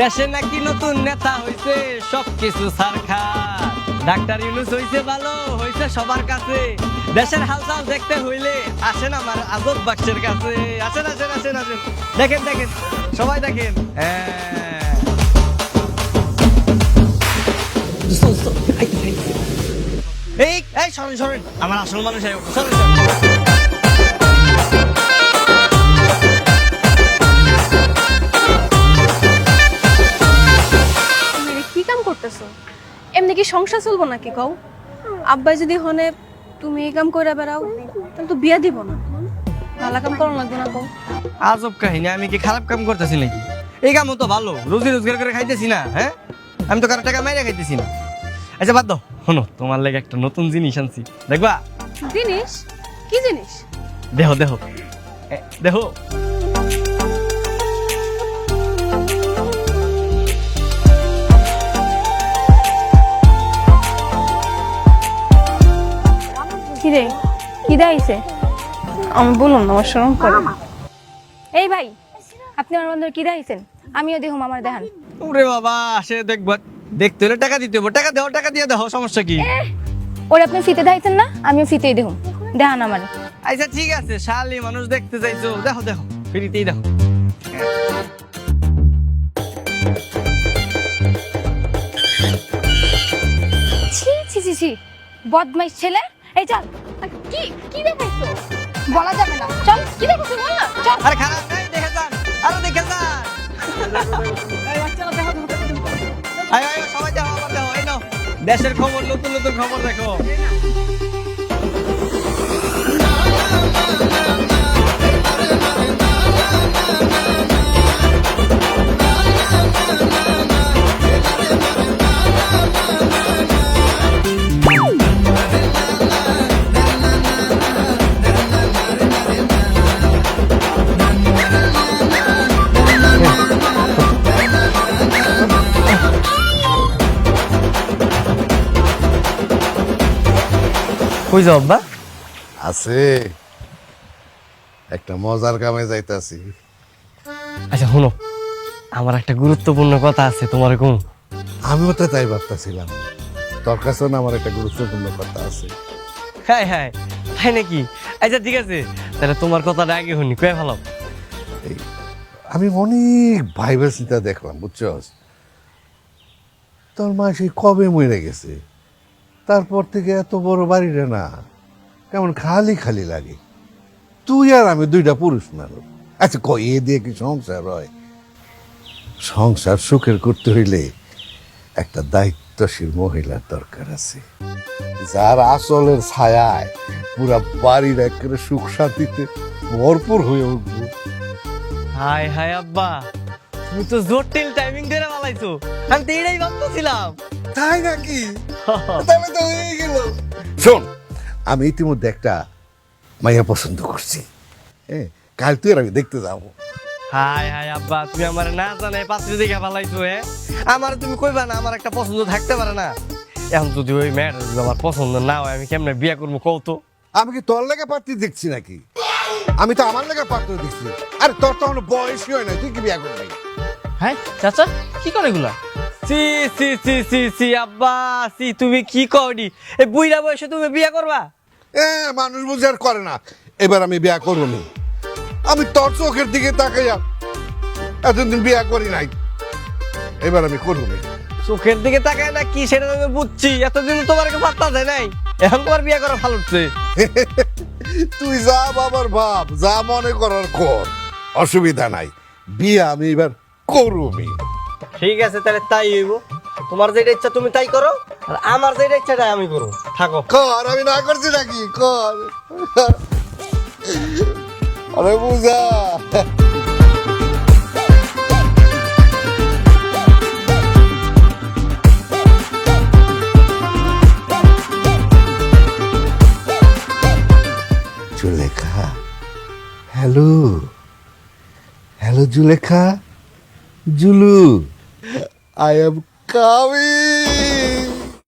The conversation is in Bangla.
দেশে নাকি নতুন নেতা হইছে, সবকিছু সারখা। ডাক্তার ইউনূস হইছে ভালো, হইছে সবার কাছে। দেশের হালচাল দেখতে হইলে আসেন আমার আজব বাক্সের কাছে। আসেন আসেন আসেন আসেন, দেখেন দেখেন, সবাই দেখেন। এই এই সরেন সরেন, আমার আসল মানুষ সরেন। কি কাম করতেছো? এমনি কি সংসার চলবো নাকি কও? আব্বাই যদি হনে তুমি এই কাম কইরা বেড়াও তাহলে তো বিয়া দিব না। ভালো কাম করো লাগবে না কও? আজব কাহিনী, আমি কি খারাপ কাম করতেছি নাকি? এই কামও তো ভালো, রোজি রোজগার করে খাইতেছি না। হ্যাঁ, আমি তো কারো টাকা মাইরে খাইতেছি না। আচ্ছা বাদ দাও, শোনো, তোমার লাগে একটা নতুন জিনিস আনছি, দেখবা? জিনিস? কি জিনিস? দেখো দেখো দেখো। কিরে কি দাইছে? আমি বলুন না, আমার শরম করে। এই ভাই, আপনি আমার বন্ধুর কি দাইছেন? আমিও দেখুম আমার দেখান। ওরে বাবা, আসে দেখবা, দেখতে হলে টাকা দিতে হবে। টাকা দাও, টাকা দিয়ে দাও, সমস্যা কি? ওরে আপনি ফিতে দাইছেন না, আমিও ফিতেই দেখুম, দেখান আমার। আচ্ছা ঠিক আছে, শালি মানুষ দেখতে চাইছো, দেখো দেখো, ফ্রিতেই দেখো। ছি ছি ছি ছি, বদমাইশ ছেলে। এই চল। কি কি দেখাইছো? বলা যাবে না, চল। কি দেখাইছো বল না, চল। আরে খারাপ নাই, দেখে যান, আরো দেখে যান। আয় আয়, সবাই দেখো, আবার দেখো, এই নাও দেশের খবর, নতুন নতুন খবর দেখো। কই যাও আব্বা? আছে একটা মজার কামে যাইতাছি। আচ্ছা শোনো, আমার একটা গুরুত্বপূর্ণ কথা আছে তোমার। কোন? আমিও তো তাই ভাবতেছিলাম, তোর কাছে না আমার একটা গুরুত্বপূর্ণ কথা আছে। হ্যাঁ হ্যাঁ, তাই নাকি? আচ্ছা ঠিক আছে, তাহলে তোমার কথাটা আগে শুনি, কয়ে ভালো। এই আমি অনেক ভাইবার চিন্তা দেখলাম, বুঝছস? তোর মা সেই কবে মরে গেছে, তারপর থেকে এত বড় বাড়িটা না কেমন খালি খালি লাগে। তুই আর আমি দুইটা পুরুষ মানুষ। আচ্ছা কই, এ দিয়ে কি সংসার হয়? সংসার সুখের করতে হইলে একটা দায়িত্বশীল মহিলার দরকার আছে, যার আঁচলের ছায়ায় পুরা বাড়ির একেবারে সুখ শান্তিতে ভরপুর হয়ে উঠবো। হাই হাই আব্বা, তুমি তো জটিল টাইমিং ধরে বালাইছো। আমি তো এটাই ভাবতেছিলাম। তাই নাকি? তাহলে তো হয়ে গেল। শোন, আমি ইতিমধ্যে একটা মাইয়া পছন্দ করছি। হ্যাঁ, কাল তুই আর আমি দেখতে যাবো। হাই হাই আব্বা, তুমি আমার না জানাই পাত্রী দেখে ভালাইছো। হ্যাঁ, আমার তুমি কইবা না আমার একটা পছন্দ থাকতে পারে না? এখন যদি ওই মেয়েটা যদি আমার পছন্দ না হয়, আমি কেমনে বিয়ে করবো কও তো? আমি কি তোর লেগে পাত্রী দেখছি নাকি? আমি তো আমার লেগে পাত্র দেখছি। আরে তোর তো আমার বয়সই হয় না, তুই কি বিয়ে করবি? হ্যাঁ চাচা, কি করে এগুলা? সি সি সি সি সি আব্বা, সি তুমি কি কওনি? এই বুইড়া বয়সে তুমি বিয়ে করবা? মানুষ বুঝে আর করে না। এবার আমি বিয়ে করবো না। আমি তোর চোখের দিকে তাকাইয়া এতদিন বিয়ে করি নাই, এবার আমি করবো না। চোখের দিকে তাকায় না কি সেটা আমি বুঝছি, এতদিন তোমার পাত্তা দেয় নাই, এখন তোমার বিয়ে করা ভালো হচ্ছে। তুই যা বাবার ভাব, যা মনে করার কর, অসুবিধা নাই। বিয়ে আমি এবার করবি। ঠিক আছে, তাহলে তাই হইব। তোমার যেটা ইচ্ছা তুমি তাই করো, আর আমার যেটা ইচ্ছা তাই আমি করবো। থাকো। কর, আমি না করছি নাকি? কর। আরে বুঝা। Zulekha, hello hello Zulekha, Zulu, I am coming.